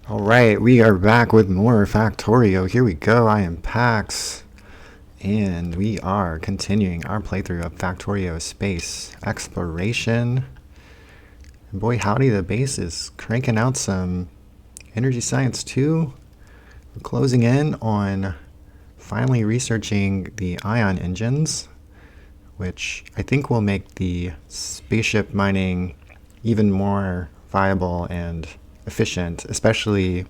All right, we are back with more Factorio. Here we go. I am Pax, and we are continuing our playthrough of Factorio Space Exploration. And boy, howdy, the base is cranking out some energy science too. We're closing in on finally researching the ion engines, which I think will make the spaceship mining even more viable and efficient, especially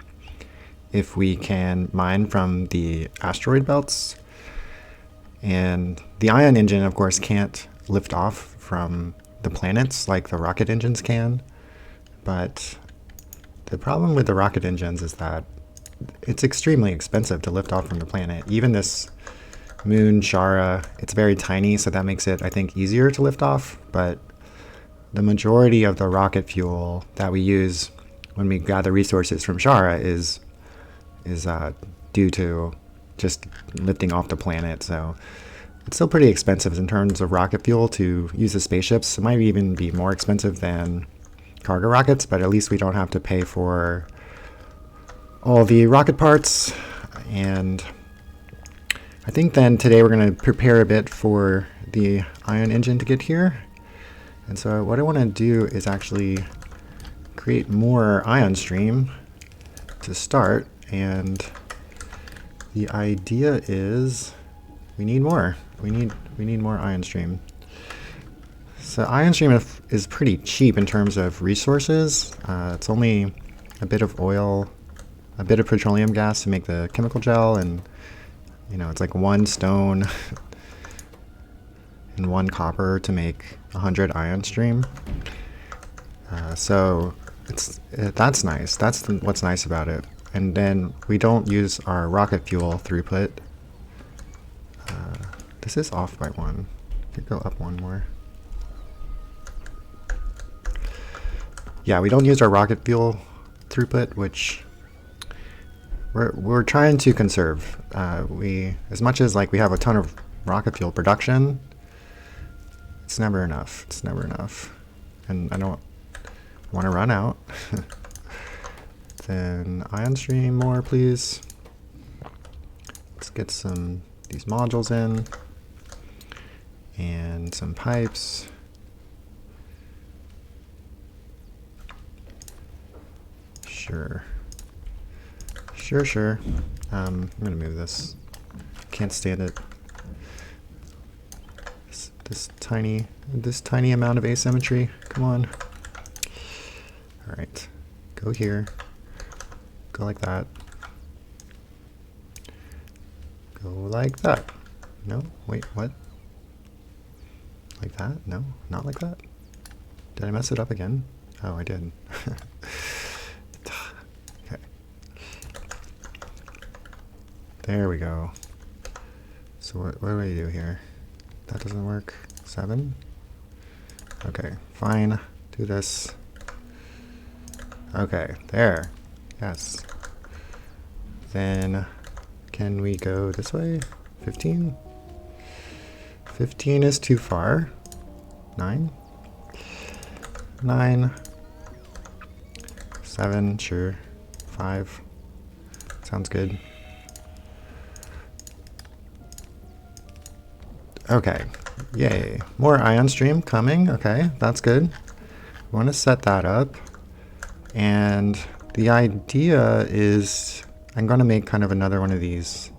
if we can mine from the asteroid belts. And the ion engine, of course, can't lift off from the planets like the rocket engines can. But the problem with the rocket engines is that it's extremely expensive to lift off from the planet. Even this moon, Shara, it's very tiny, so that makes it, I think, easier to lift off. But the majority of the rocket fuel that we use when we gather resources from Shara is due to just lifting off the planet. So it's still pretty expensive in terms of rocket fuel to use the spaceships. It might even be more expensive than cargo rockets, but at least we don't have to pay for all the rocket parts. And I think then today we're going to prepare a bit for the ion engine to get here. And so what I want to do is actually create more ion stream to start, and the idea is we need more. We need more ion stream. So ion stream is pretty cheap in terms of resources. It's only a bit of oil, a bit of petroleum gas to make the chemical gel, and it's like 1 stone and 1 copper to make 100 ion stream. So that's nice. That's what's nice about it. And then we don't use our rocket fuel throughput. This is off by 1. Could go up 1 more. Yeah, we don't use our rocket fuel throughput, which we're trying to conserve. As much as like we have a ton of rocket fuel production, it's never enough. It's never enough, and I don't want to run out. Then ion stream more, please. Let's get these modules in and some pipes. Sure. I'm gonna move this. Can't stand it. This tiny amount of asymmetry. Come on. All right, go here. Go like that. Go like that. No, wait, what? Like that? No, not like that. Did I mess it up again? Oh, I did. Okay. There we go. So what do I do here? That doesn't work. 7? Okay, fine. Do this. Okay, there. Yes. Then can we go this way? 15? 15 is too far. 9? 9. 7, sure. 5. Sounds good. Okay. Yay. More ion stream coming. Okay, that's good. I want to set that up. And the idea is I'm going to make kind of another one of these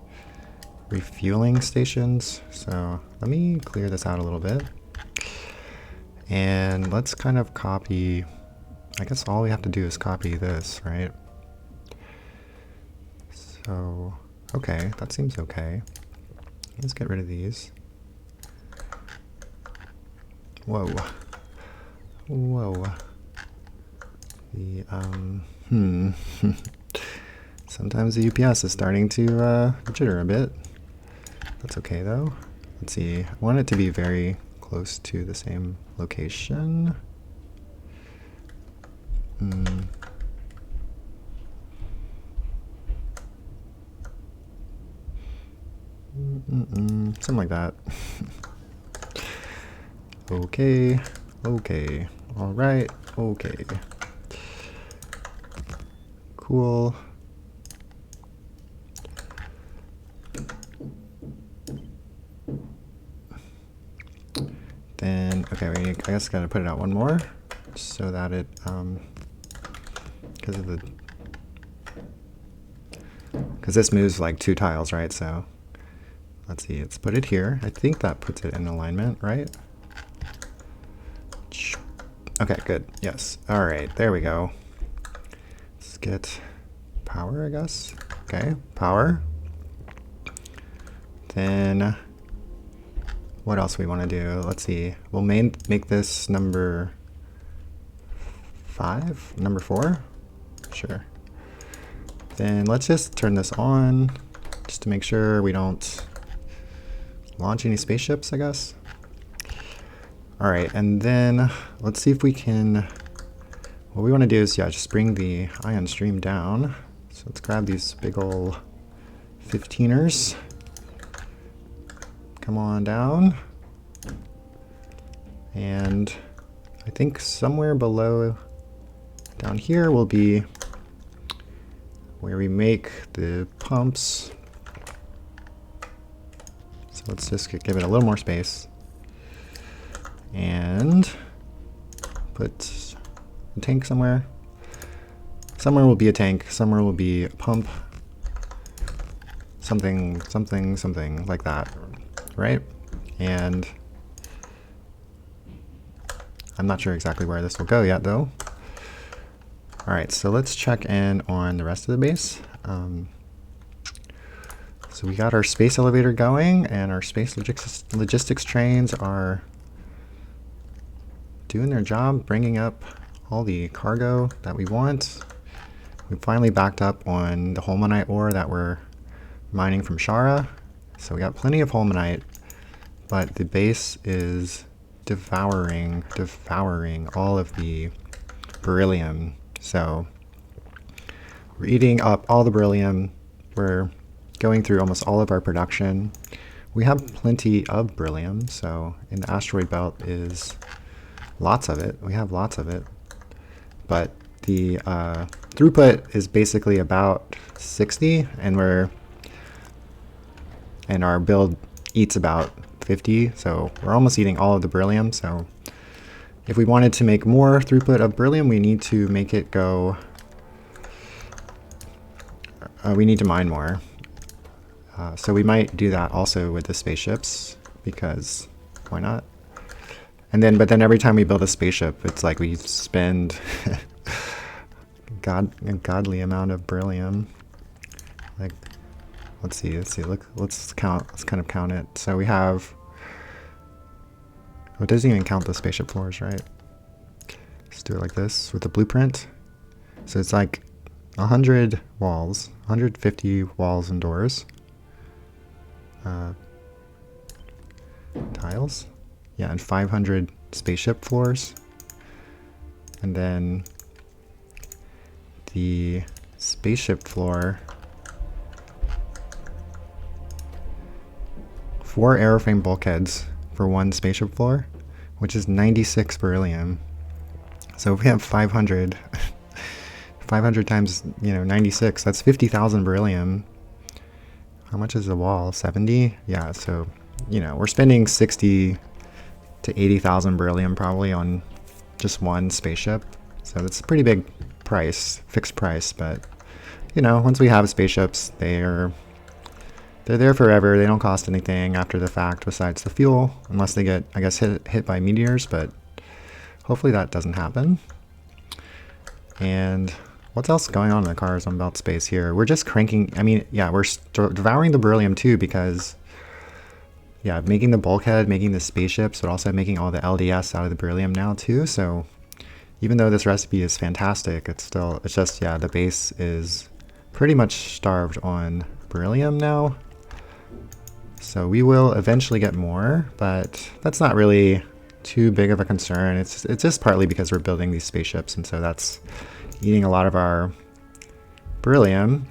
refueling stations. So let me clear this out a little bit. And let's kind of copy, I guess all we have to do is copy this, right? So, okay, that seems okay. Let's get rid of these. Whoa. Whoa. The, sometimes the UPS is starting to jitter a bit. That's okay though. Let's see, I want it to be very close to the same location. Something like that. Okay, alright, okay. cool. Then, okay, I guess gotta put it out one more so that it, because this moves like 2 tiles, right? So let's see, let's put it here. I think that puts it in alignment, right? Okay, good. Yes. All right, there we go. Let's get power, I guess. Okay, power. Then what else we want to do? Let's see. We'll make this number 5, number 4. Sure. Then let's just turn this on just to make sure we don't launch any spaceships, I guess. All right, and then let's see if we can, what we want to do is, yeah, just bring the ion stream down. So let's grab these big ol' 15ers. Come on down. And I think somewhere below, down here will be where we make the pumps. So let's just give it a little more space. And put a tank somewhere. Somewhere will be a tank, somewhere will be a pump. Something, something, something like that, right? And I'm not sure exactly where this will go yet, though. All right, so let's check in on the rest of the base. So we got our space elevator going, and our space logistics trains are doing their job, bringing up all the cargo that we want. We finally backed up on the holmanite ore that we're mining from Shara. So we got plenty of holmanite, but the base is devouring all of the beryllium. So we're eating up all the beryllium. We're going through almost all of our production. We have plenty of beryllium, so in the asteroid belt is lots of it. We have lots of it. But the throughput is basically about 60, and our build eats about 50, so we're almost eating all of the beryllium. So if we wanted to make more throughput of beryllium, we need to make it go, we need to mine more. So we might do that also with the spaceships, because why not? And then, but then every time we build a spaceship, it's like we spend a godly amount of beryllium. Like, let's see, let's kind of count it. So we have, oh, it doesn't even count the spaceship floors, right? Let's do it like this with the blueprint. So it's like 100 walls, 150 walls and doors. Tiles. Yeah, and 500 spaceship floors. And then the spaceship floor, 4 airframe bulkheads for 1 spaceship floor, which is 96 beryllium. So if we have 500, 500 times, 96, that's 50,000 beryllium. How much is the wall? 70? Yeah, so, we're spending 60 to 80,000 beryllium probably on just 1 spaceship. So that's a pretty big price, fixed price, but, once we have spaceships, they're there forever. They don't cost anything after the fact besides the fuel, unless they get, I guess, hit by meteors, but hopefully that doesn't happen. And what's else going on in the cars on Belt Space here? We're just cranking, we're devouring the beryllium too, because, making the bulkhead, making the spaceships, but also making all the LDS out of the beryllium now too. So even though this recipe is fantastic, it's just, the base is pretty much starved on beryllium now. So we will eventually get more, but that's not really too big of a concern. It's just partly because we're building these spaceships, and so that's eating a lot of our beryllium.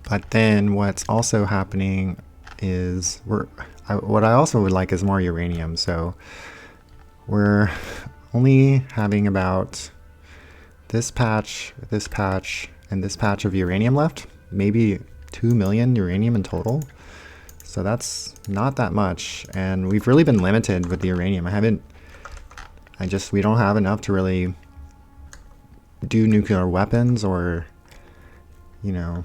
But then what's also happening is what I also would like is more uranium. So we're only having about this patch, and this patch of uranium left. Maybe 2 million uranium in total. So that's not that much, and we've really been limited with the uranium. We don't have enough to really do nuclear weapons or, you know,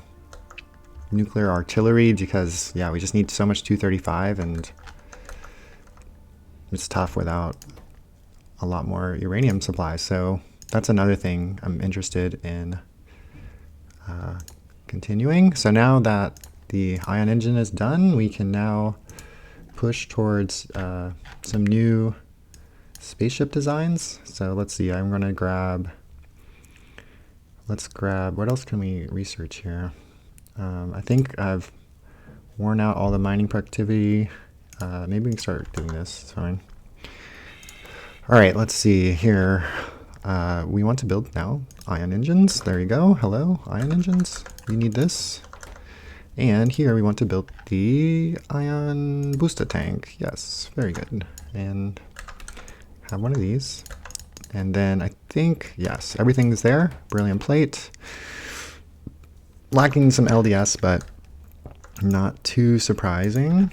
nuclear artillery, because yeah, we just need so much 235, and it's tough without a lot more uranium supplies. So that's another thing I'm interested in continuing. So now that the ion engine is done, we can now push towards some new spaceship designs. So let's see, I'm going to let's grab, what else can we research here? I think I've worn out all the mining productivity. Maybe we can start doing this. It's fine. All right, let's see here. We want to build now ion engines. There you go. Hello, ion engines. We need this. And here we want to build the ion booster tank. Yes, very good. And have one of these. And then I think, yes, everything's there. Beryllium plate. Lacking some LDS, but not too surprising.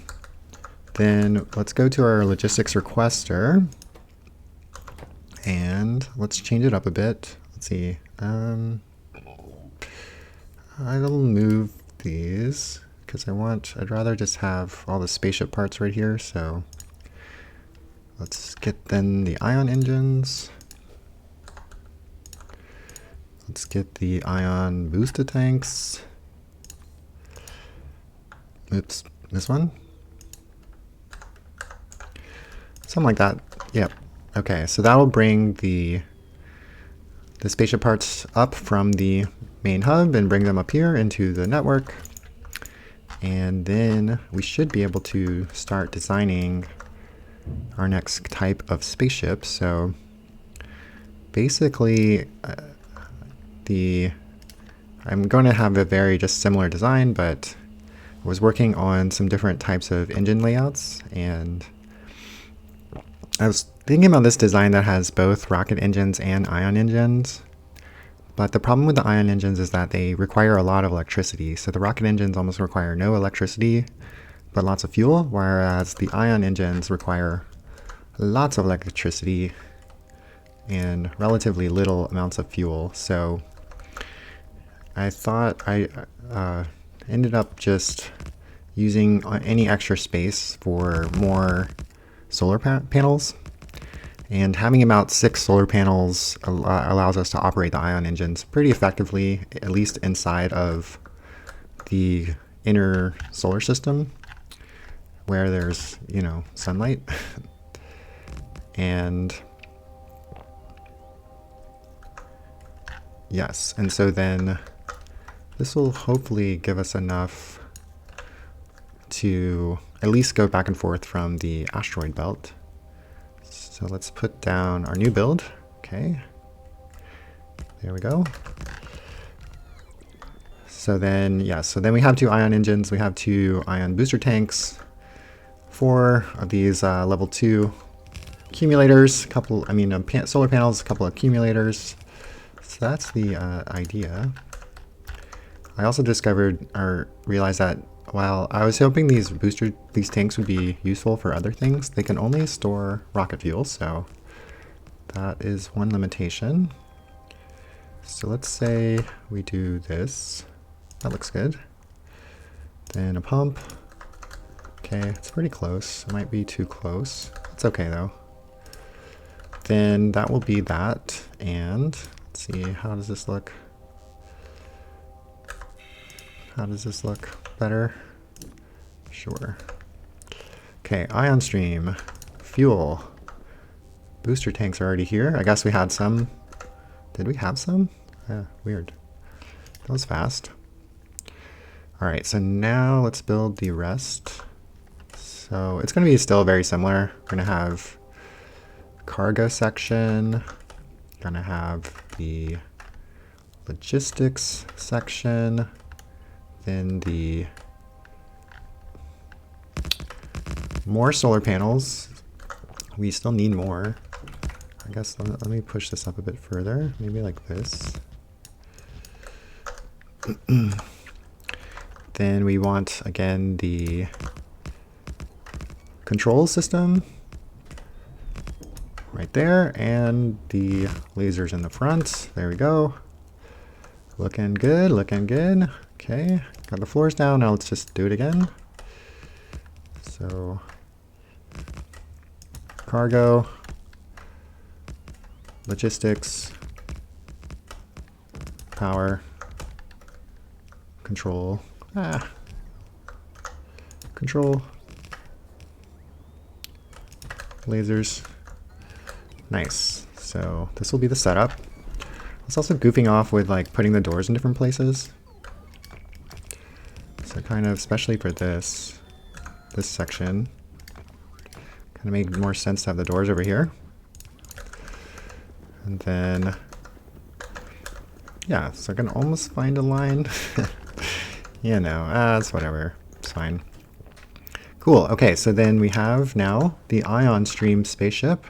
Then let's go to our logistics requester. And let's change it up a bit. Let's see. I'll move these because I'd rather just have all the spaceship parts right here. So let's get then the ion engines. Let's get the ion booster tanks. Oops, this one. Something like that. Yep. Okay, so that will bring the spaceship parts up from the main hub and bring them up here into the network. And then we should be able to start designing our next type of spaceship. So basically, I'm going to have a very just similar design, but I was working on some different types of engine layouts, and I was thinking about this design that has both rocket engines and ion engines. But the problem with the ion engines is that they require a lot of electricity. So the rocket engines almost require no electricity, but lots of fuel, whereas the ion engines require lots of electricity and relatively little amounts of fuel. So I thought I ended up just using any extra space for more solar panels. And having about 6 solar panels allows us to operate the ion engines pretty effectively, at least inside of the inner solar system where there's, you know, sunlight. And yes, and so then this will hopefully give us enough to at least go back and forth from the asteroid belt. So let's put down our new build. Okay, there we go. So then, yeah, so then we have 2 ion engines, we have 2 ion booster tanks, 4 of these level 2 accumulators, solar panels, a couple of accumulators. So that's the idea. I also discovered or realized that while I was hoping these tanks would be useful for other things, they can only store rocket fuel, so that is one limitation. So let's say we do this. That looks good. Then a pump. Okay, it's pretty close. It might be too close. It's okay though. Then that will be that. And let's see, how does this look? How does this look? Better? Sure. Okay, ion stream, fuel. Booster tanks are already here. I guess we had some. Did we have some? Yeah, weird. That was fast. All right, so now let's build the rest. So it's going to be still very similar. We're going to have cargo section. Going to have the logistics section. Then the more solar panels. We still need more. I guess let me push this up a bit further. Maybe like this. Then we want, again, the control system right there, and the lasers in the front. There we go. Looking good, looking good. Okay, got the floors down. Now let's just do it again. So, cargo, logistics, power, control, control, lasers. Nice. So this will be the setup. It's also goofing off with like putting the doors in different places. So kind of, especially for this section, kind of made more sense to have the doors over here. And then, yeah, so I can almost find a line. You know, it's whatever. It's fine. Cool. Okay, so then we have now the ion stream spaceship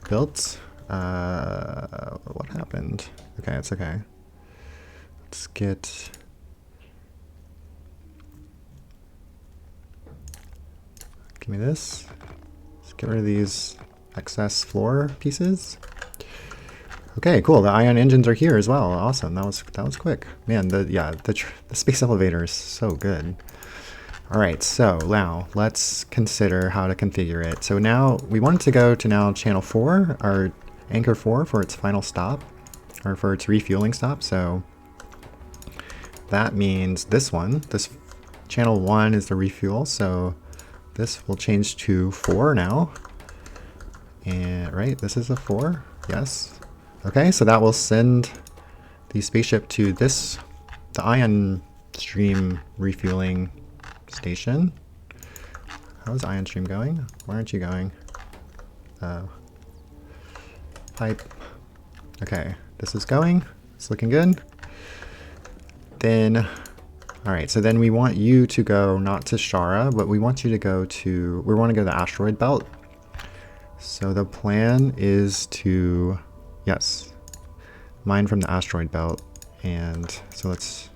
built. What happened? Okay, it's okay. Let's get... Give me this. Let's get rid of these excess floor pieces. Okay, cool. The ion engines are here as well. Awesome. That was quick. Man, the space elevator is so good. All right, so now let's consider how to configure it. So now we want it to go to now channel 4, or anchor 4 for its final stop, or for its refueling stop. So that means this channel 1 is the refuel. So this will change to 4 now. And right, this is a 4. Yes. Okay, so that will send the spaceship to the ion stream refueling station. How is ion stream going? Why aren't you going? Pipe. Okay, this is going. It's looking good. Then, all right, so then we want you to go not to Shara, but we want you to go to, we want to go to the asteroid belt. So the plan is to, yes, mine from the asteroid belt. And so let's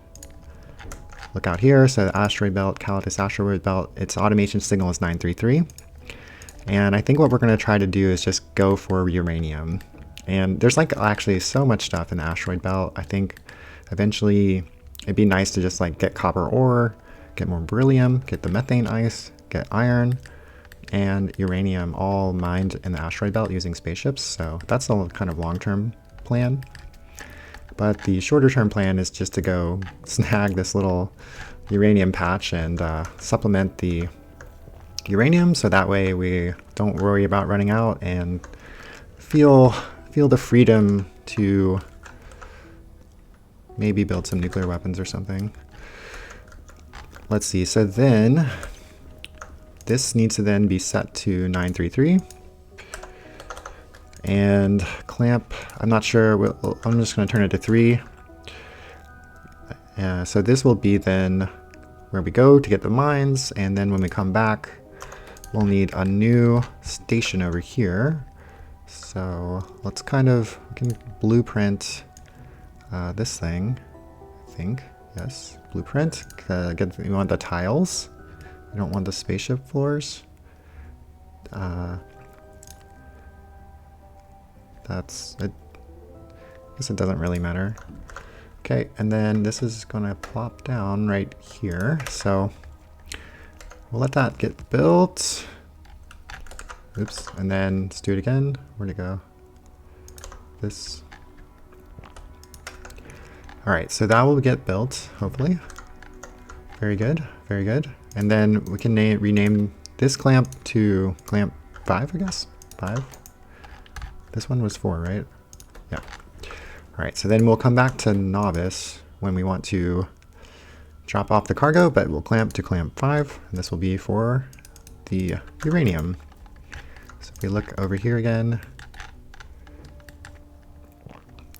look out here. So the asteroid belt, Calidus asteroid belt, its automation signal is 933. And I think what we're going to try to do is just go for uranium. And there's like actually so much stuff in the asteroid belt. I think eventually it'd be nice to just like get copper ore, get more beryllium, get the methane ice, get iron, and uranium all mined in the asteroid belt using spaceships. So that's the kind of long-term plan. But the shorter-term plan is just to go snag this little uranium patch and supplement the uranium, so that way we don't worry about running out and feel the freedom to maybe build some nuclear weapons or something. Let's see, so then this needs to then be set to 933. And clamp, I'm not sure, I'm just going to turn it to 3. So this will be then where we go to get the mines, and then when we come back, we'll need a new station over here. So let's we can blueprint this thing, I think. Yes, blueprint. We want the tiles. We don't want the spaceship floors. That's it. I guess it doesn't really matter. Okay, and then this is going to plop down right here. So we'll let that get built. Oops, and then let's do it again. Where'd it go? This. All right, so that will get built, hopefully. Very good, very good. And then we can rename this clamp to clamp 5, I guess. 5. This one was 4, right? Yeah. All right, so then we'll come back to novice when we want to drop off the cargo, but we'll clamp to clamp 5, and this will be for the uranium. So if we look over here again,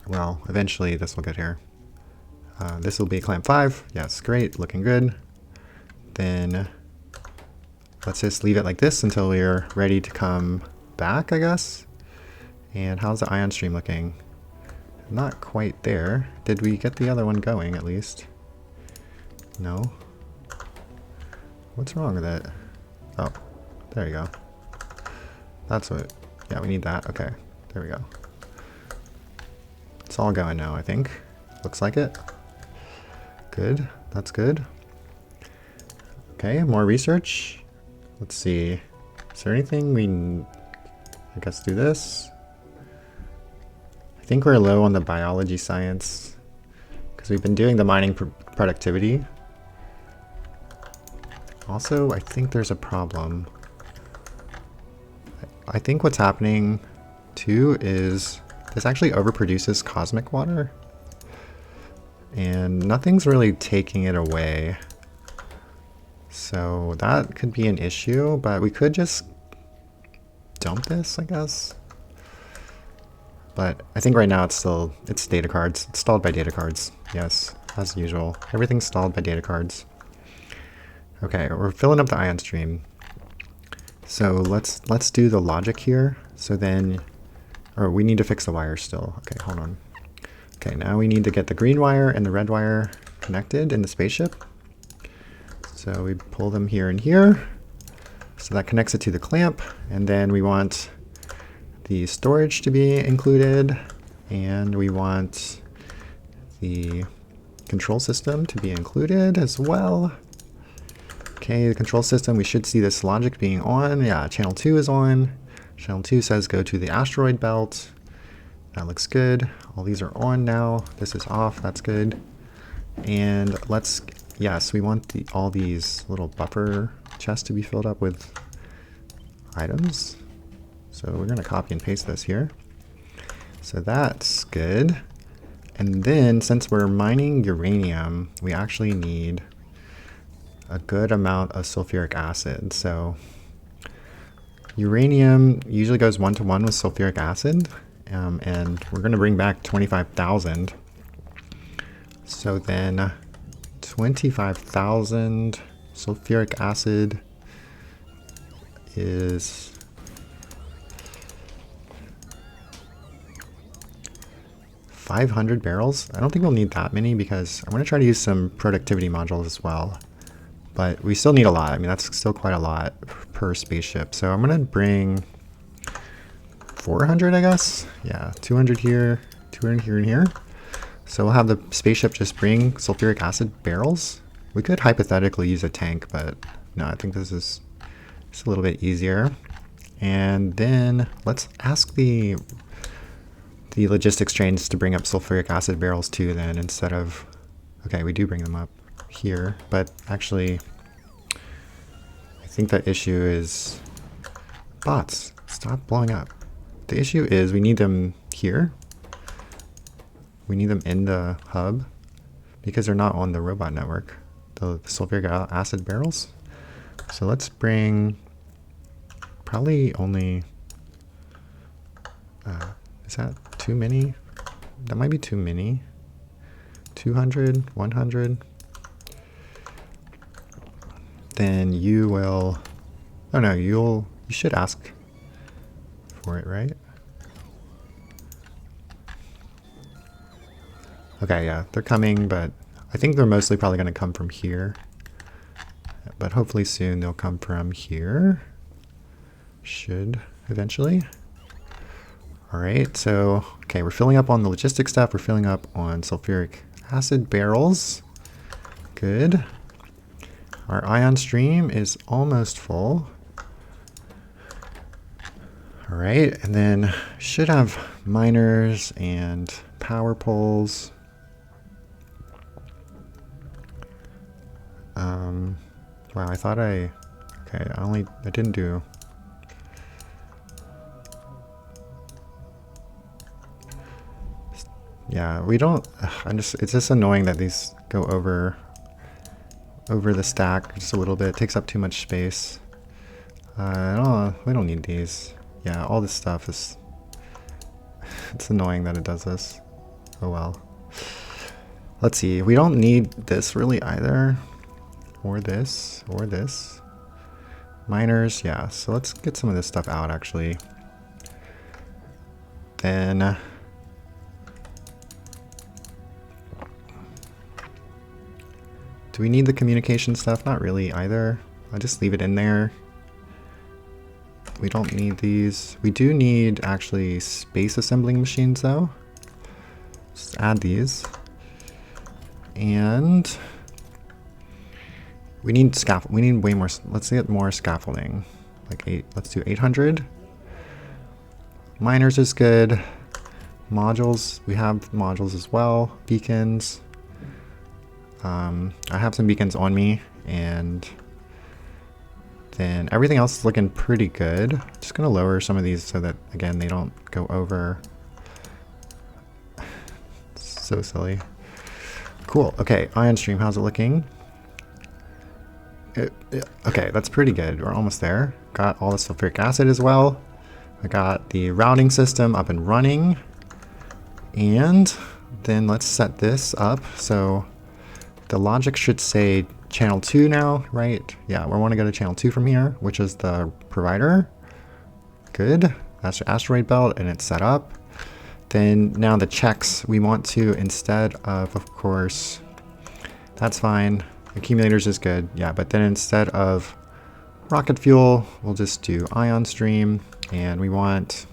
well, eventually this will get here. This will be clamp 5. Yes, great, looking good. Then let's just leave it like this until we're ready to come back, I guess. And how's the ion stream looking? Not quite there. Did we get the other one going at least? No. What's wrong with it? Oh, there you go. That's what, yeah, we need that. Okay, there we go. It's all going now, I think. Looks like it. Good, that's good. Okay, more research. Let's see. Is there anything we, I guess do this? I think we're low on the biology science because we've been doing the mining productivity. Also, I think there's a problem. I think what's happening too is this actually overproduces cosmic water and nothing's really taking it away. So that could be an issue, but we could just dump this, I guess. But I think right now it's data cards. It's stalled by data cards. Yes, as usual. Everything's stalled by data cards. Okay, we're filling up the ion stream. So let's do the logic here. So then, or we need to fix the wire still. Okay, hold on. Okay, now we need to get the green wire and the red wire connected in the spaceship. So we pull them here and here. So that connects it to the clamp, and then we want the storage to be included, and we want the control system to be included as well. Okay, the control system, we should see this logic being on. Yeah, channel 2 is on. Channel 2 says go to the asteroid belt. That looks good. All these are on now. This is off, that's good. And let's, yes, we want all these little buffer chests to be filled up with items. So we're gonna copy and paste this here. So that's good. And then since we're mining uranium, we actually need a good amount of sulfuric acid. So uranium usually goes 1-to-1 with sulfuric acid, and we're going to bring back 25,000. So then 25,000 sulfuric acid is 500 barrels. I don't think we'll need that many because I'm going to try to use some productivity modules as well. But we still need a lot. I mean, that's still quite a lot per spaceship. So I'm going to bring 400, I guess. Yeah, 200 here, 200 here and here. So we'll have the spaceship just bring sulfuric acid barrels. We could hypothetically use a tank, but no, I think this is just a little bit easier. And then let's ask the logistics trains to bring up sulfuric acid barrels too then, instead of, okay, we do bring them up here, but actually I think the issue is bots. Stop blowing up. The issue is we need them here. We need them in the hub because they're not on the robot network, the sulfuric acid barrels. So let's bring probably only, is that too many? That might be too many. 200, 100. Then you will, oh no, you should ask for it, right? Okay, yeah, they're coming, but I think they're mostly probably going to come from here. But hopefully soon they'll come from here. Should eventually. All right, so, okay, we're filling up on the logistics stuff. We're filling up on sulfuric acid barrels. Good. Our ion stream is almost full. All right, and then should have miners and power poles. Wow, I thought okay, I didn't do. Yeah, we don't, it's just annoying that these go over the stack just a little bit. It takes up too much space. We don't need these. Yeah, all this stuff is, it's annoying that it does this. Oh well. Let's see, we don't need this really either. Or this, or this. Miners, yeah, so let's get some of this stuff out actually. Then, Do we need the communication stuff? Not really either. I'll just leave it in there. We don't need these. We do need actually space assembling machines though. Just add these. And we need scaffold. We need way more. Let's get more scaffolding. Like let's do 800. Miners is good. Modules, we have modules as well. Beacons. I have some beacons on me, and then everything else is looking pretty good. Just gonna lower some of these so that, again, they don't go over. So silly. Cool. Okay, ion stream, how's it looking? Okay, that's pretty good. We're almost there. Got all the sulfuric acid as well. I got the routing system up and running. And then let's set this up. So the logic should say channel 2 now, right? Yeah, we want to go to channel 2 from here, which is the provider. Good. That's the asteroid belt, and it's set up. Then now the checks, we want to, instead of course, that's fine. Accumulators is good. Yeah, but then instead of rocket fuel, we'll just do ion stream, and we want,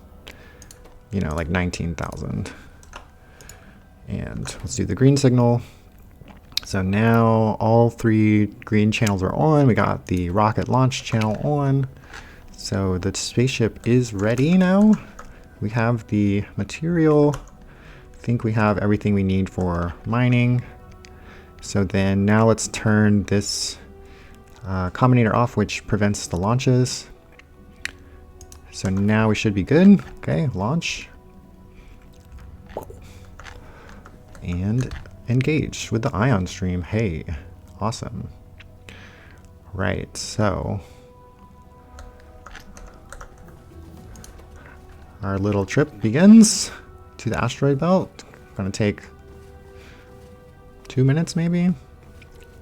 you know, like 19,000. And let's do the green signal. So now all 3 green channels are on. We got the rocket launch channel on. So the spaceship is ready now. We have the material. I think we have everything we need for mining. So then now let's turn this combinator off, which prevents the launches. So now we should be good. Okay, launch. And engage with the ion stream. Hey, awesome. Right, so our little trip begins to the asteroid belt. Gonna take 2 minutes maybe.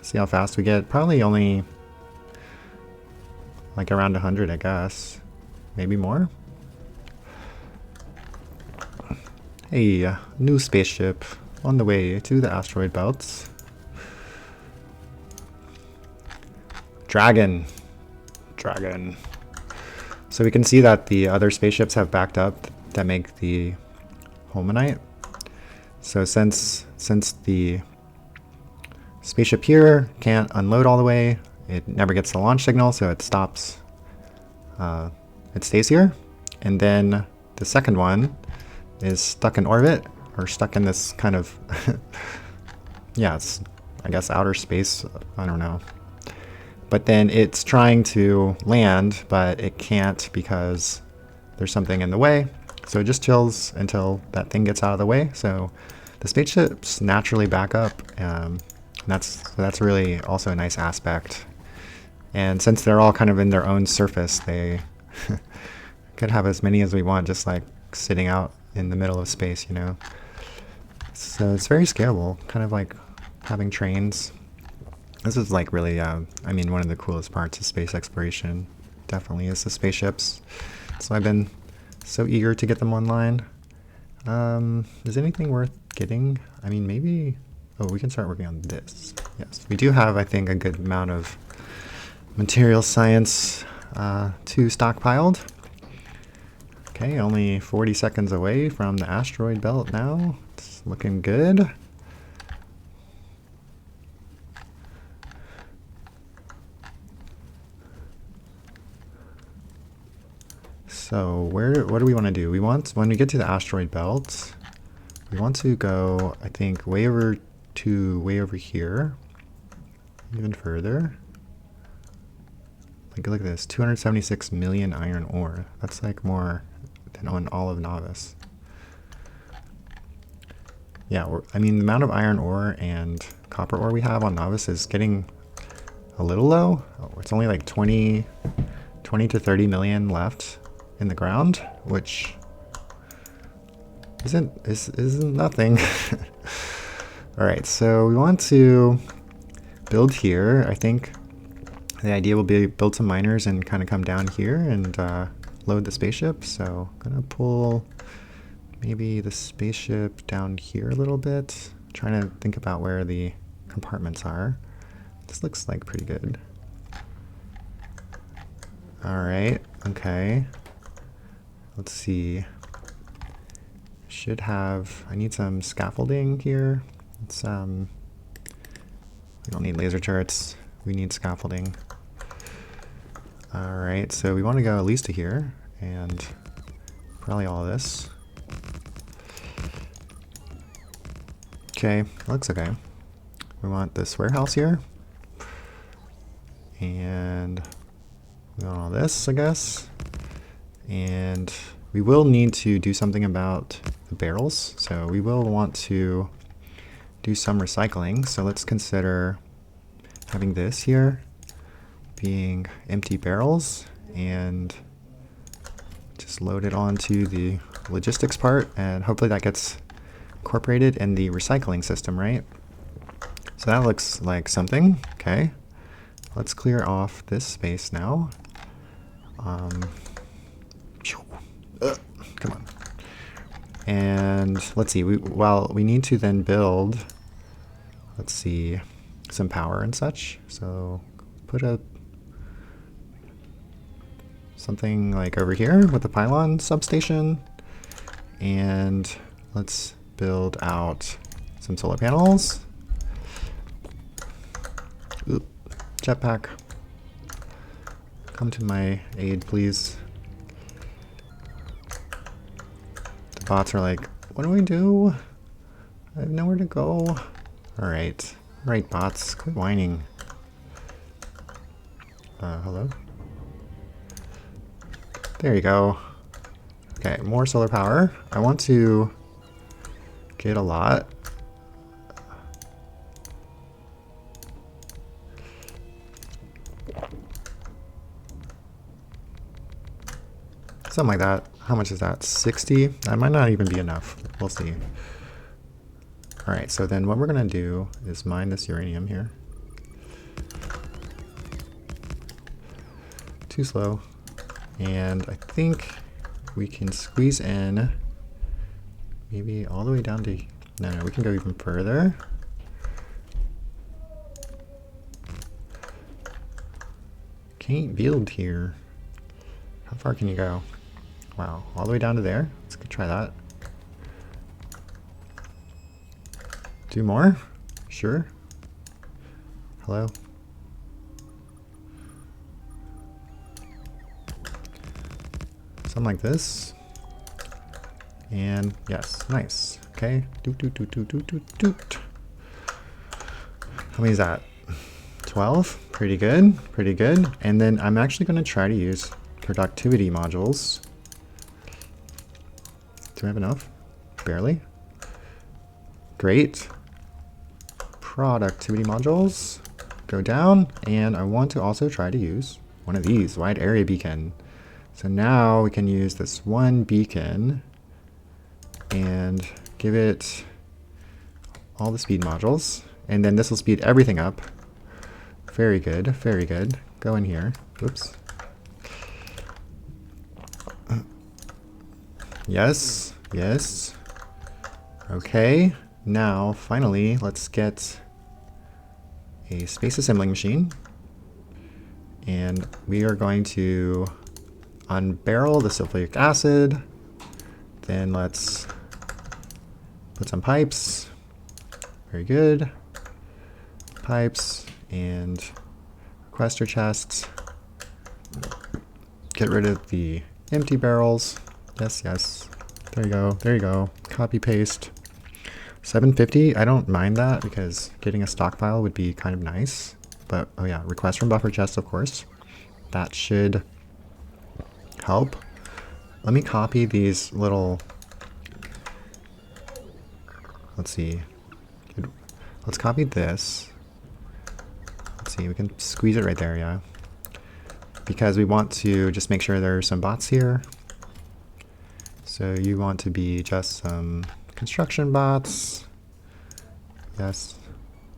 See how fast we get. Probably only like around 100, I guess. Maybe more. Hey, new spaceship on the way to the asteroid belts. Dragon. So we can see that the other spaceships have backed up that make the Holmanite. So since the spaceship here can't unload all the way, it never gets the launch signal, so it stops. It stays here. And then the second one is stuck in orbit, or stuck in this kind of, yeah, it's, I guess, outer space. I don't know. But then it's trying to land, but it can't because there's something in the way. So it just chills until that thing gets out of the way. So the spaceships naturally back up. That's really also a nice aspect. And since they're all kind of in their own surface, they could have as many as we want, just like sitting out in the middle of space, you know. So it's very scalable, kind of like having trains. This is like really, I mean, one of the coolest parts of space exploration definitely is the spaceships. So I've been so eager to get them online. Is anything worth getting? I mean, maybe, oh, we can start working on this. Yes, we do have, I think, a good amount of material science to stockpiled. Okay, only 40 seconds away from the asteroid belt now. It's looking good. So what do we want to do? We want, when we get to the asteroid belt, we want to go, I think, way over here, even further. Like, look at this, 276 million iron ore. That's like more than on all of Novice. Yeah, I mean, the amount of iron ore and copper ore we have on Novice is getting a little low. Oh, it's only like 20 to 30 million left in the ground, which isn't nothing. All right, so we want to build here. I think the idea will be build some miners and kind of come down here and load the spaceship. So I'm gonna pull maybe the spaceship down here a little bit. Trying to think about where the compartments are. This looks like pretty good. All right, okay. Let's see. Should have, I need some scaffolding here. It's, we don't need laser turrets. We need scaffolding. All right, so we want to go at least to here and probably all of this. Okay, looks okay. We want this warehouse here. And we want all this, I guess. And we will need to do something about the barrels. So we will want to do some recycling. So let's consider having this here being empty barrels and just load it onto the logistics part, and hopefully that gets incorporated in the recycling system, right? So that looks like something. Okay, let's clear off this space now. Come on. And let's see, we need to then build, let's see, some power and such. So put something like over here with the pylon substation, and let's build out some solar panels. Oop, jetpack, come to my aid, please. The bots are like, what do we do? I have nowhere to go. All right, bots, quit whining. Hello? There you go. Okay, more solar power. I want to get a lot. Something like that. How much is that? 60? That might not even be enough. We'll see. All right, so then what we're gonna do is mine this uranium here. Too slow. And I think we can squeeze in maybe all the way down to, no, we can go even further. Can't build here. How far can you go? Wow, all the way down to there. Let's go try that. Do more? Sure. Hello? Something like this. And yes, nice. Okay. Doot, doot, doot, doot, doot, doot, doot. How many is that? 12? Pretty good. Pretty good. And then I'm actually going to try to use productivity modules. Do I have enough? Barely. Great. Productivity modules. Go down. And I want to also try to use one of these, wide area beacon. So now we can use this one beacon and give it all the speed modules. And then this will speed everything up. Very good, very good. Go in here. Oops. Yes, yes. Okay, now finally let's get a space assembling machine. And we are going to unbarrel the sulfuric acid. Then let's put some pipes. Very good. Pipes and requester chests. Get rid of the empty barrels. Yes, yes. There you go. There you go. Copy paste. 750. I don't mind that because getting a stockpile would be kind of nice. But oh yeah, request from buffer chests, of course. That should help. Let me copy these little, let's see. Let's copy this. Let's see, we can squeeze it right there, yeah. Because we want to just make sure there are some bots here. So you want to be just some construction bots. Yes,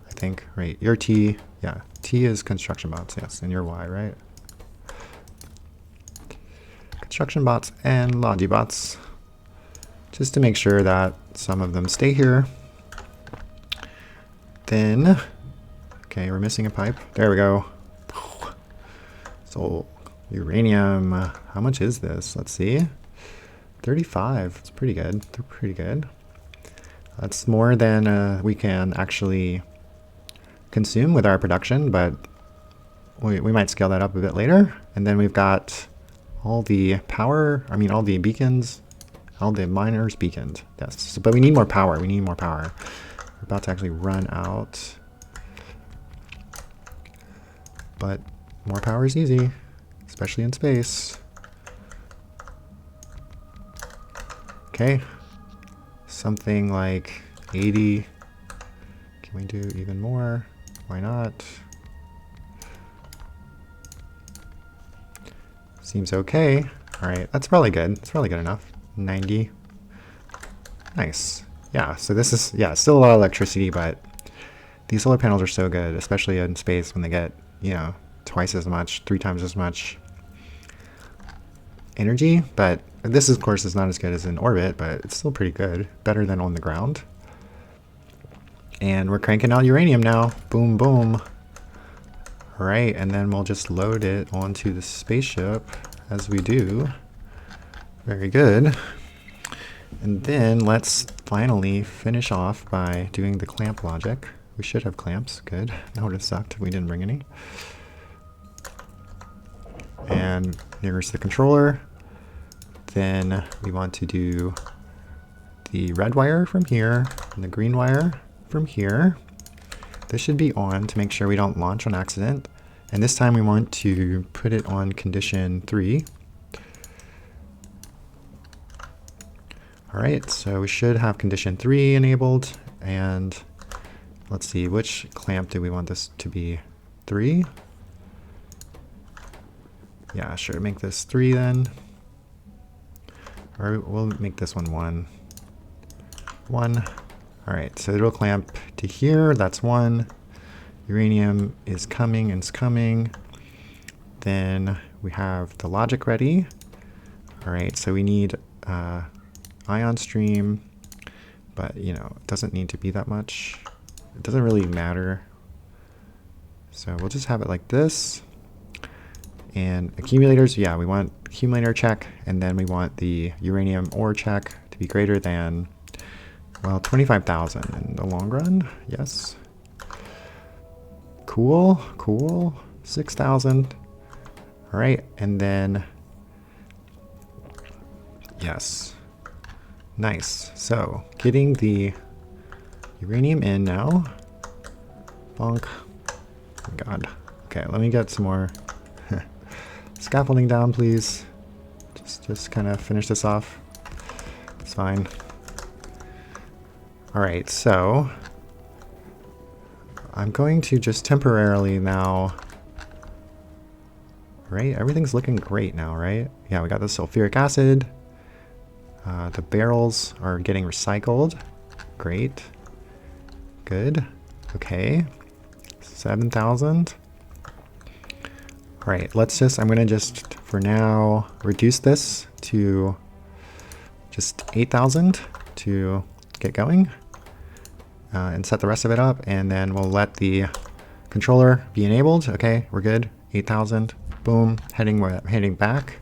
I think, right. Your T, yeah, T is construction bots, yes, and your Y, right? Construction bots and logi bots, just to make sure that some of them stay here. Then, Okay, we're missing a pipe. There we go. So, uranium. How much is this? Let's see. 35. It's pretty good. They're pretty good. That's more than we can actually consume with our production, but we might scale that up a bit later. And then we've got all the power, all the beacons, all the miners beaconed. Yes, so, but we need more power. We need more power. We're about to actually run out. But more power is easy, especially in space. Okay, something like 80. Can we do even more? Why not? Seems okay. All right, that's probably good. It's probably good enough. 90. Nice. Yeah, so this is, yeah, still a lot of electricity, but these solar panels are so good, especially in space when they get, you know, twice as much, 3 times as much energy. But this, of course, is not as good as in orbit, but it's still pretty good. Better than on the ground. And we're cranking out uranium now. Boom, boom. All right, and then we'll just load it onto the spaceship as we do. Very good. And then let's finally finish off by doing the clamp logic. We should have clamps. Good. That would have sucked if we didn't bring any. And here's the controller. Then we want to do the red wire from here and the green wire from here. This should be on to make sure we don't launch on accident. And this time we want to put it on condition 3. All right, so we should have condition 3 enabled. And let's see, which clamp do we want this to be? 3? Yeah, sure, make this 3 then. Or we'll make this one 1. 1. All right, so it'll clamp to here. That's 1. Uranium is coming and it's coming. Then we have the logic ready. All right, so we need ion stream, but you know, it doesn't need to be that much. It doesn't really matter. So we'll just have it like this. And accumulators, yeah, we want accumulator check, and then we want the uranium ore check to be greater than, well, 25,000 in the long run. Yes. Cool, cool. 6,000. All right, and then, yes. Nice. So, getting the uranium in now. Bonk. Oh my God. Okay, let me get some more scaffolding down, please. Just kind of finish this off. It's fine. All right, so I'm going to just temporarily now, right? Everything's looking great now, right? Yeah, we got the sulfuric acid. The barrels are getting recycled. Great. Good. Okay. 7,000. All right, I'm gonna just, for now, reduce this to just 8,000 to get going. And set the rest of it up, and then we'll let the controller be enabled. Okay, we're good. 8,000. Boom. Heading back.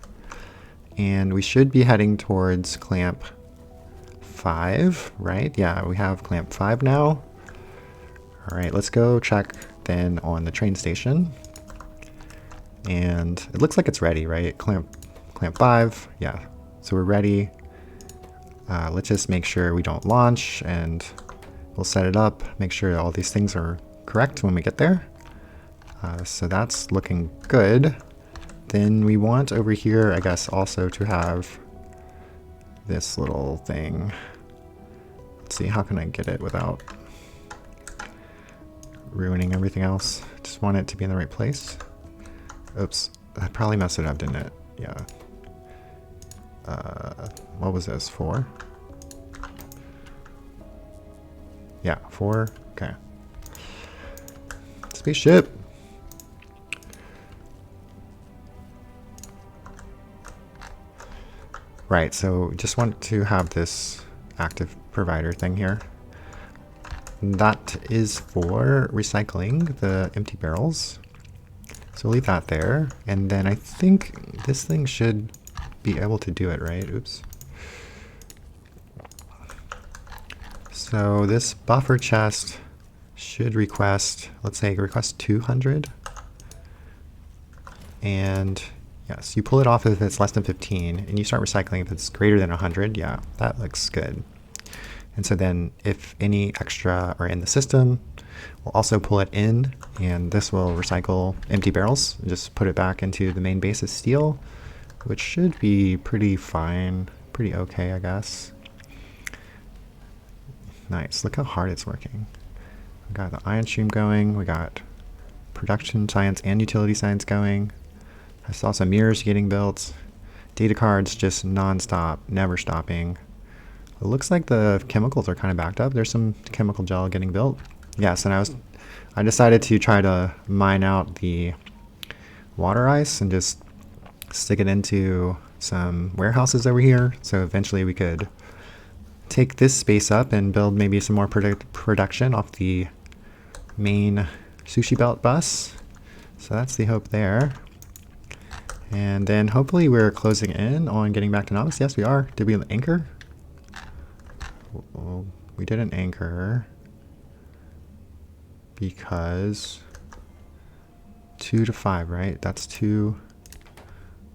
And we should be heading towards clamp 5, right? Yeah, we have clamp 5 now. All right, let's go check then on the train station. And it looks like it's ready, right? Clamp 5. Yeah, so we're ready. Let's just make sure we don't launch, and we'll set it up, make sure all these things are correct when we get there. So that's looking good. Then we want over here, I guess, also to have this little thing. Let's see, how can I get it without ruining everything else? Just want it to be in the right place. Oops, I probably messed it up, didn't it? Yeah. What was this, 4? Yeah, 4. Okay. Spaceship. Right, so just want to have this active provider thing here. that is for recycling the empty barrels. So leave that there. And then I think this thing should be able to do it, right? Oops. So this buffer chest should request, let's say request 200. And yes, you pull it off if it's less than 15, and you start recycling if it's greater than 100. Yeah, that looks good. And so then if any extra are in the system, we'll also pull it in, and this will recycle empty barrels and just put it back into the main base as steel, which should be pretty fine, pretty okay, I guess. Nice, look how hard it's working. We got the ion stream going, we got production science and utility science going. I saw some mirrors getting built. Data cards just non-stop, never stopping. It looks like the chemicals are kind of backed up. There's some chemical gel getting built. Yes, and I decided to try to mine out the water ice and just stick it into some warehouses over here. So eventually we could take this space up and build maybe some more production off the main sushi belt bus. So that's the hope there. And then hopefully we're closing in on getting back to novice. Yes, we are. Did we anchor? Well, we didn't anchor because 2 to 5, right? That's 2.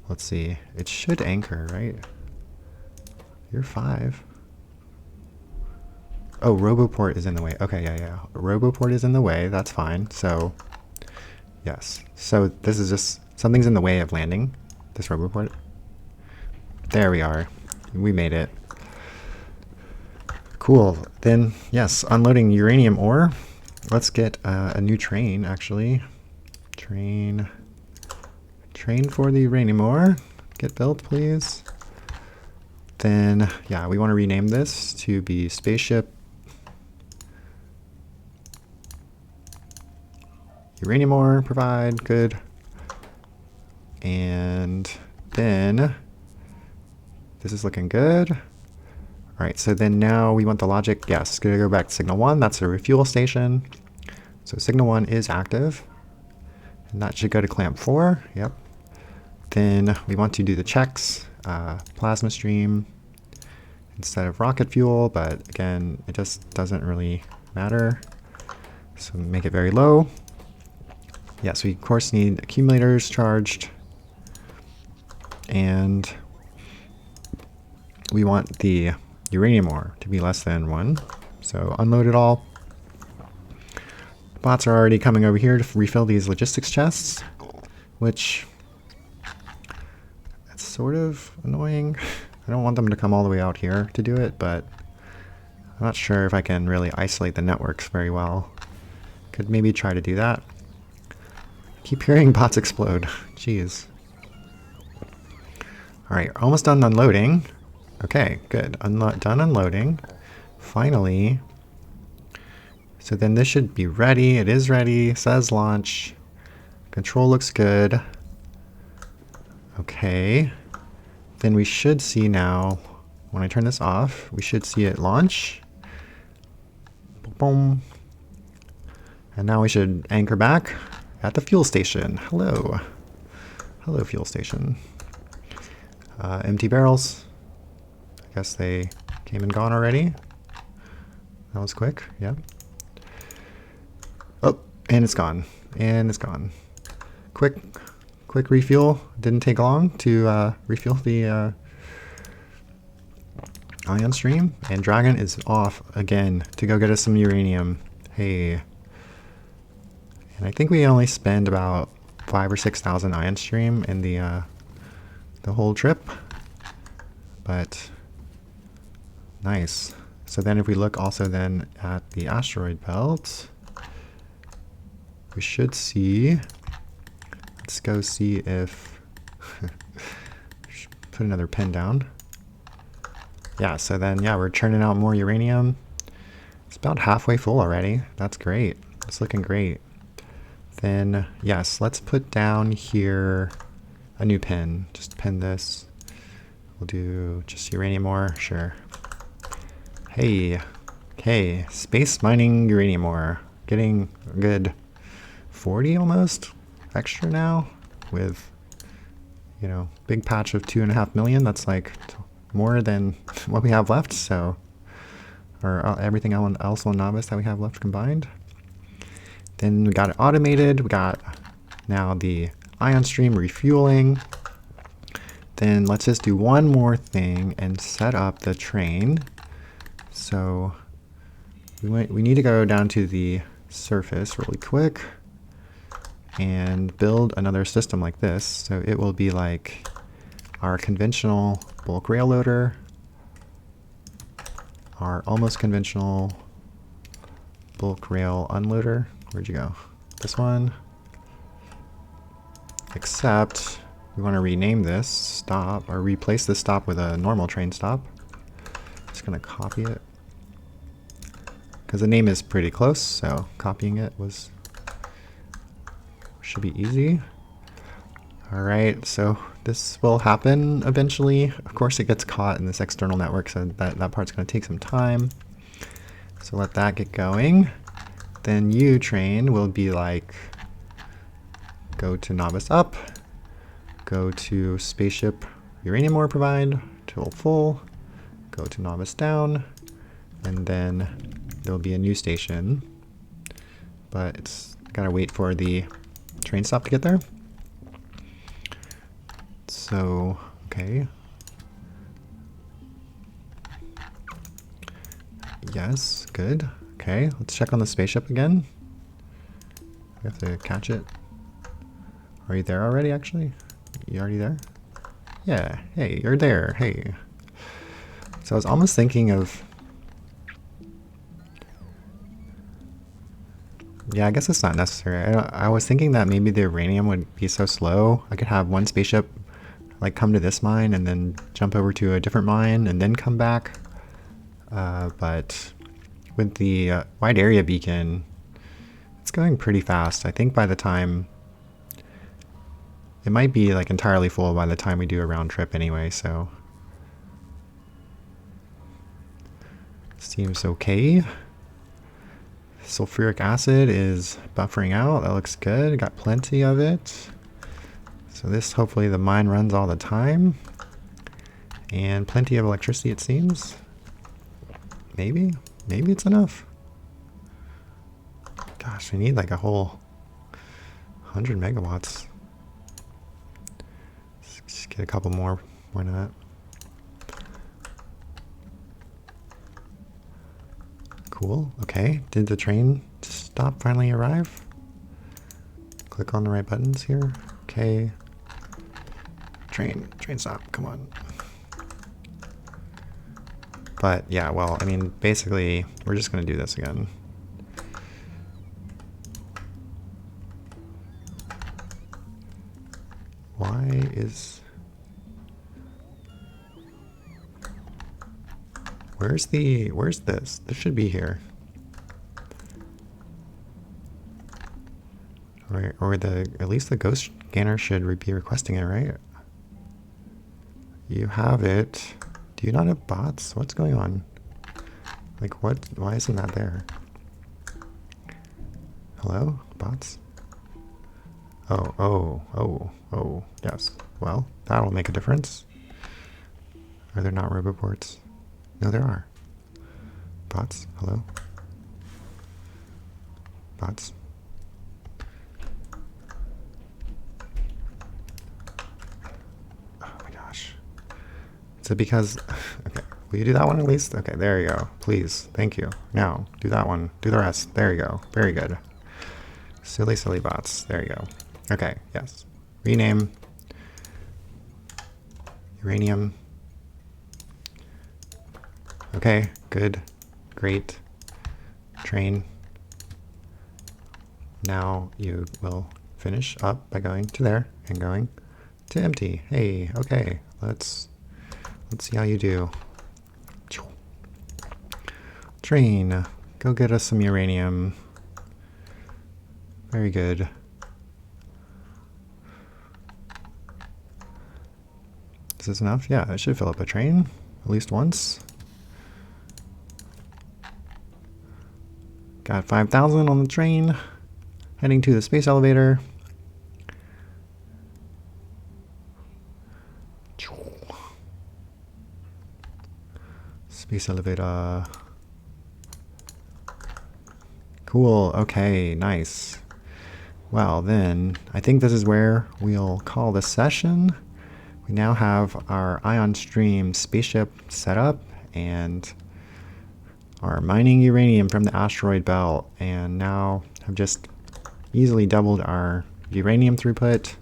Let's see. It should anchor, right? You're 5. Oh, Roboport is in the way. Okay, yeah. Roboport is in the way. That's fine. So, yes. So this is just, something's in the way of landing this Roboport. There we are. We made it. Cool. Then, yes, unloading uranium ore. Let's get a new train, actually. Train for the uranium ore. Get built, please. Then, yeah, we want to rename this to be Spaceship uranium ore. Provide. Good. And then, this is looking good. All right, so then now we want the logic. Yes, gonna go back to signal 1. That's the refuel station. So signal 1 is active. And that should go to clamp 4. Yep. Then we want to do the checks. Plasma stream instead of rocket fuel, but again, it just doesn't really matter. So make it very low. Yes, we of course need accumulators charged. And we want the uranium ore to be less than 1. So unload it all. Bots are already coming over here to refill these logistics chests, which that's sort of annoying. I don't want them to come all the way out here to do it, but I'm not sure if I can really isolate the networks very well. Could maybe try to do that. Keep hearing bots explode. Jeez. Alright, almost done unloading. Okay, good. Done unloading. Finally. So then this should be ready. It is ready. Says launch. Control looks good. Okay. Then we should see now, when I turn this off, we should see it launch. Boom. And now we should anchor back at the fuel station. Hello. Hello, fuel station. Empty barrels. I guess they came and gone already. That was quick, yeah. Oh, and it's gone. And it's gone. Quick refuel. Didn't take long to refuel the ion stream. And Dragon is off again to go get us some uranium. Hey. And I think we only spend about 5,000 or 6,000 ion stream in the whole trip. But nice. So then if we look also then at the asteroid belt, we should see, let's go see if, put another pin down. Yeah, so then, yeah, we're churning out more uranium. It's about halfway full already. That's great. It's looking great. Then, yes, let's put down here a new pin. Just pin this. We'll do just uranium ore, sure. Hey, Okay, space mining uranium ore. Getting a good 40 almost extra now with, you know, big patch of 2.5 million. That's like more than what we have left. So, or everything else on Novice that we have left combined. Then we got it automated. We got now the ion stream refueling. Then let's just do one more thing and set up the train. So we need to go down to the surface really quick and build another system like this. So it will be like our conventional bulk rail loader, our almost conventional bulk rail unloader. Where'd you go? This one. Except we want to rename this stop, or replace this stop with a normal train stop. Just going to copy it because the name is pretty close, so copying it should be easy. All right, so this will happen eventually. Of course, it gets caught in this external network, so that part's going to take some time. So let that get going. Then U train will be like, go to Novice up, go to Spaceship uranium ore provide, till full, go to Novice down, and then there'll be a new station. But it's gotta wait for the train stop to get there. So, okay. Yes, good. Okay, let's check on the spaceship again. We have to catch it. Are you there already, actually? You already there? Yeah, hey, you're there, hey. So I was almost thinking of... Yeah, I guess it's not necessary. I was thinking that maybe the uranium would be so slow. I could have one spaceship like come to this mine and then jump over to a different mine and then come back. But with the wide area beacon, it's going pretty fast. I think by the time... It might be like entirely full by the time we do a round trip anyway, so... Seems okay. Sulfuric acid is buffering out. That looks good. Got plenty of it. So this, hopefully the mine runs all the time. And plenty of electricity, it seems. Maybe? Maybe it's enough. Gosh, we need like a whole 100 megawatts. Let's just get a couple more. Why not? Cool. Okay. Did the train stop finally arrive? Click on the right buttons here. Okay. Train stop. Come on. But yeah, well, I mean, basically, we're just going to do this again. Why is... Where's this? This should be here. Or at least the ghost scanner should be requesting it, right? You have it. Do you not have bots? What's going on? Like what? Why isn't that there? Hello? Bots? Oh, yes. Well, that'll make a difference. Are there not roboports? No, there are. Bots? Hello? Bots? Oh my gosh. Is it because... Okay, will you do that one at least? Okay, there you go. Please. Thank you. Now, do that one. Do the rest. There you go. Very good. Silly, silly bots. There you go. Okay, yes. Rename. Uranium. Okay, good. Great. Train. Now you will finish up by going to there and going to empty. Hey, okay. Let's see how you do. Train. Go get us some uranium. Very good. Is this enough? Yeah, it should fill up a train at least once. Got 5,000 on the train. Heading to the space elevator. Space elevator. Cool. Okay, nice. Well, then, I think this is where we'll call the session. We now have our ion stream spaceship set up and are mining uranium from the asteroid belt, and now have just easily doubled our uranium throughput,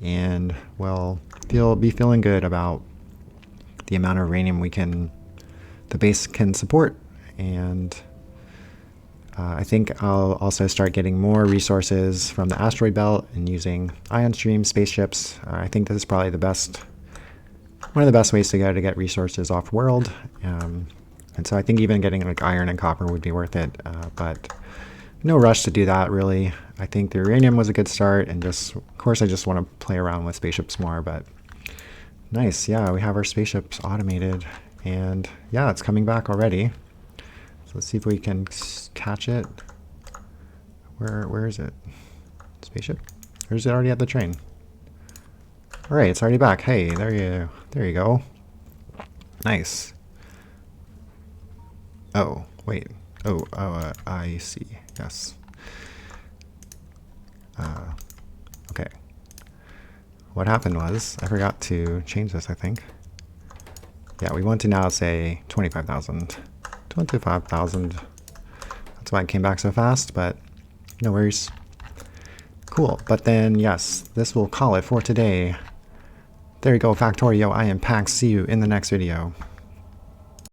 and we'll be feeling good about the amount of uranium the base can support. And I think I'll also start getting more resources from the asteroid belt and using ion stream spaceships. I think this is probably one of the best ways to go to get resources off world. And so I think even getting like iron and copper would be worth it, but no rush to do that really. I think the uranium was a good start, and of course I just want to play around with spaceships more. But nice, yeah, we have our spaceships automated, and yeah, it's coming back already. So let's see if we can catch it. Where is it? Spaceship? Or is it already at the train? All right, it's already back. Hey, there you go. Nice. Oh, wait. I see. Yes. Okay. What happened was I forgot to change this, I think. Yeah, we want to now say 25,000. 25,000. That's why it came back so fast, but no worries. Cool. But then, yes, this will call it for today. There you go, Factorio. I am Pax. See you in the next video.